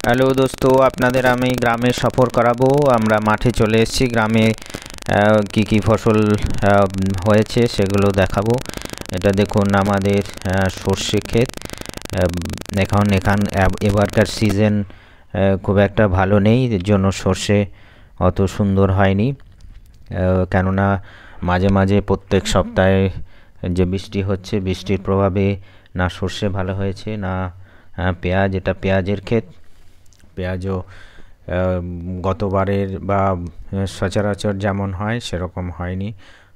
Hello দোস্ত, আপনাদের আমি গ্রামে সফর করাবো। আমরা মাঠে চলে এসেছি। গ্রামে কি কি ফসল হয়েছে সেগুলো দেখাবো। এটা দেখুন আমাদের সর্ষে ক্ষেত। এবারকার সিজন খুব একটা ভালো নেই, এর জন্য সর্ষে অত সুন্দর হয়নি। কেননা মাঝে মাঝে প্রত্যেক সপ্তাহে যে বৃষ্টি হচ্ছে, বৃষ্টির প্রভাবে না সর্ষে ভালো হয়েছে না পেঁয়াজ। এটা পেঁয়াজের ক্ষেত। পেঁয়াজও গতবারের বা সচরাচর যেমন হয় সেরকম হয়নি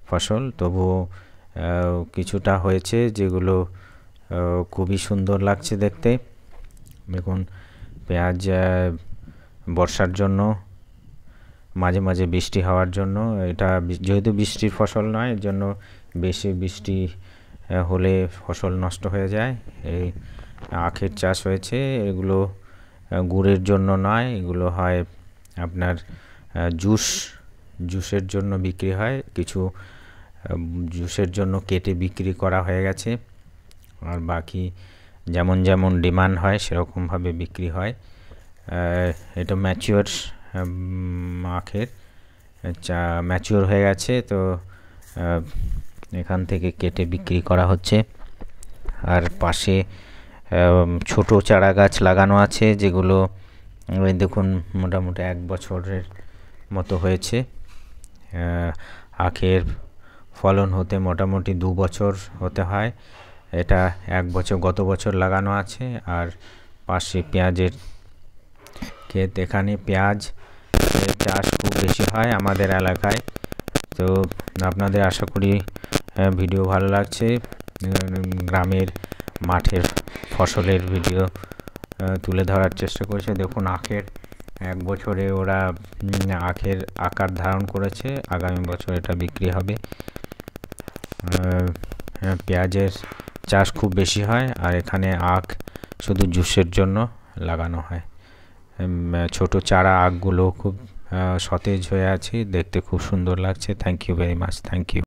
ফসল, তবুও কিছুটা হয়েছে, যেগুলো খুবই সুন্দর লাগছে দেখতে। দেখুন পেঁয়াজ বর্ষার জন্য, মাঝে মাঝে বৃষ্টি হওয়ার জন্য, এটা যেহেতু বৃষ্টির ফসল নয়, এর জন্য বেশি বৃষ্টি হলে ফসল নষ্ট হয়ে যায়। এই আখের চাষ হয়েছে। এগুলো গুড়ের জন্য নয়, এগুলো হয় আপনার জুসের জন্য বিক্রি হয়। কিছু জুসের জন্য কেটে বিক্রি করা হয়ে গেছে, আর বাকি যেমন যেমন ডিমান্ড হয় সেরকমভাবে বিক্রি হয়। এটা ম্যাচিওর আখের ম্যাচিওর হয়ে গেছে, তো এখান থেকে কেটে বিক্রি করা হচ্ছে। আর পাশে ছোট চারা গাছ লাগানো আছে, যেগুলো দেখুন মোটামুটি 1 বছরের মতো হয়েছে। আখের ফলন হতে মোটামুটি 2 বছর হতে হয়। এটা 1 বছর, গত বছর লাগানো আছে। আর পাশে পেঁয়াজের ক্ষেত। এখানে পেঁয়াজ চাষ খুব বেশি হয় আমাদের এলাকায়। তো আপনাদের আশা করি ভিডিও ভালো লাগছে। গ্রামের মাঠের ফসলের ভিডিও তুলে ধরার চেষ্টা করেছে। দেখুন আখের 1 বছরে ওরা আখের আকার ধারণ করেছে, আগামী বছর এটা বিক্রি হবে। পেঁয়াজের চাষ খুব বেশি হয়, আর এখানে আখ শুধু জুসের জন্য লাগানো হয়। ছোট চারা আখগুলো খুব সতেজ হয়ে আছে, দেখতে খুব সুন্দর লাগছে। Thank you very much. Thank you.